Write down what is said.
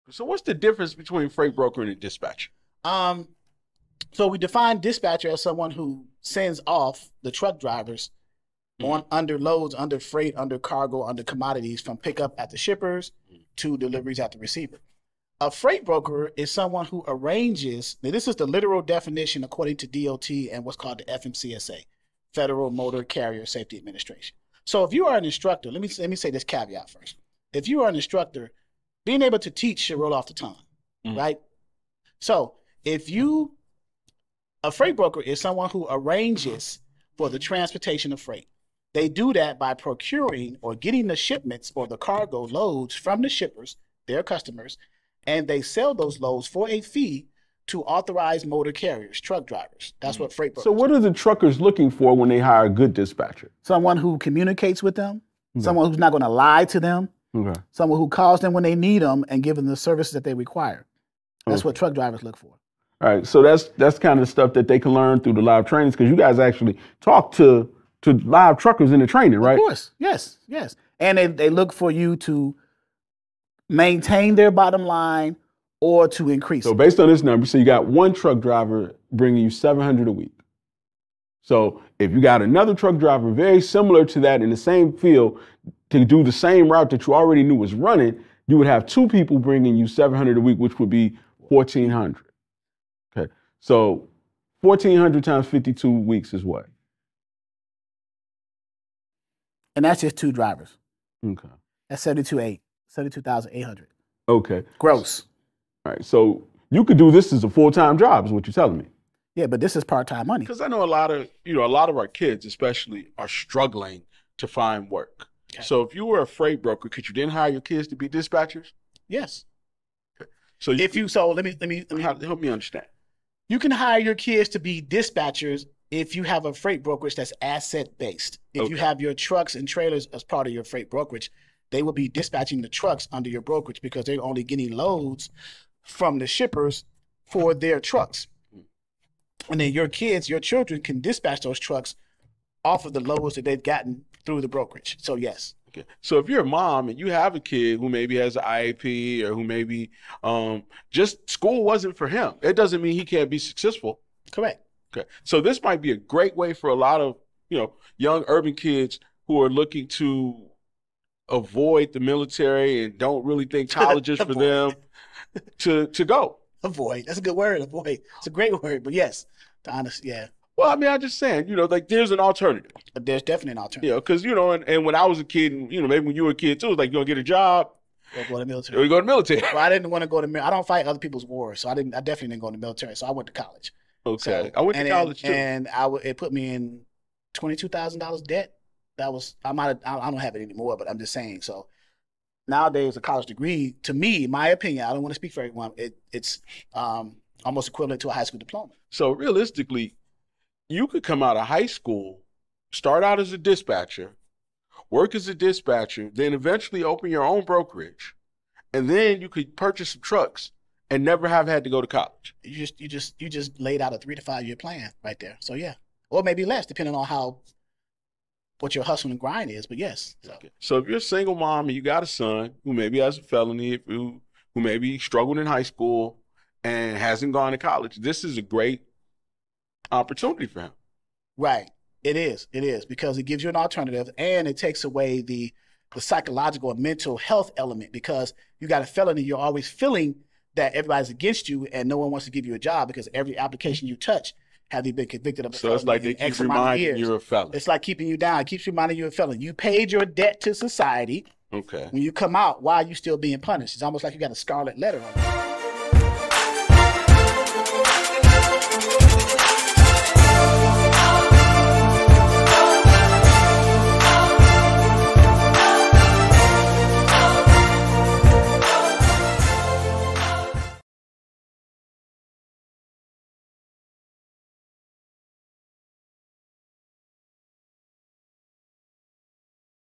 So what's the difference between freight broker and a dispatcher? Um, so we define dispatcher as someone who sends off the truck drivers on under loads, under freight, under cargo, under commodities from pickup at the shippers to deliveries at the receiver. A freight broker is someone who arranges, now this is the literal definition according to DOT and what's called the FMCSA, Federal Motor Carrier Safety Administration. So if you are an instructor, let me say this caveat first. If you are an instructor, being able to teach should roll off the tongue, right? So a freight broker is someone who arranges for the transportation of freight. They do that by procuring or getting the shipments or the cargo loads from the shippers, their customers, and they sell those loads for a fee to authorized motor carriers, truck drivers. That's what freight brokers So what are the truckers looking for when they hire a good dispatcher? Someone who communicates with them, someone who's not going to lie to them, someone who calls them when they need them and give them the services that they require. That's what truck drivers look for. All right, so that's kind of stuff that they can learn through the live trainings, because you guys actually talk to live truckers in the training, right? Of course, yes. And they look for you to maintain their bottom line or to increase. So based on this number, so you got one truck driver bringing you $700 a week. So if you got another truck driver very similar to that in the same field to do the same route that you already knew was running, you would have two people bringing you $700 a week, which would be $1,400. Okay, so 1,400 times 52 weeks is what? And that's just two drivers. Okay. That's 72,800. Okay. Gross. All right. So you could do this as a full-time job, is what you're telling me. Yeah, but this is part-time money. Because I know a lot of our kids, especially, are struggling to find work. Okay. So if you were a freight broker, could you then hire your kids to be dispatchers? Yes. Okay. So let me help me understand. You can hire your kids to be dispatchers if you have a freight brokerage that's asset-based. If you have your trucks and trailers as part of your freight brokerage, they will be dispatching the trucks under your brokerage because they're only getting loads from the shippers for their trucks. And then your children can dispatch those trucks off of the loads that they've gotten through the brokerage. So yes. Okay. So if you're a mom and you have a kid who maybe has an IAP or who maybe just school wasn't for him, it doesn't mean he can't be successful. Correct. Okay. So this might be a great way for a lot of, young urban kids who are looking to avoid the military and don't really think college is for them to go. Avoid. That's a good word. Avoid. It's a great word, but yes, to honest, yeah. Well, I mean, I'm just saying, there's an alternative. There's definitely an alternative. Yeah, because, and when I was a kid, and, maybe when you were a kid too, it's like, you're going to get a job. Or go to the military. Or you go to the military. Well, I didn't want to go to I don't fight other people's wars, so I definitely didn't go to the military, so I went to college. Okay. I went to college too. And it put me in $22,000 debt. I don't have it anymore, but I'm just saying. So nowadays, a college degree, to me, in my opinion, I don't want to speak for everyone, it's almost equivalent to a high school diploma. So realistically, you could come out of high school, start out as a dispatcher, work as a dispatcher, then eventually open your own brokerage, and then you could purchase some trucks and never have had to go to college. You just laid out a 3 to 5 year plan right there. So yeah, or maybe less, depending on what your hustle and grind is. But yes. So if you're a single mom and you got a son who maybe has a felony, who maybe struggled in high school and hasn't gone to college, this is a great opportunity for him. Right. It is because it gives you an alternative, and it takes away the psychological and mental health element, because you got a felony, you're always feeling that everybody's against you and no one wants to give you a job because every application you touch, have you been convicted of a felony? So it's like they keep reminding you you're a felon. It's like keeping you down. It keeps reminding you a felon. You paid your debt to society. Okay. When you come out, why are you still being punished? It's almost like you got a scarlet letter on you.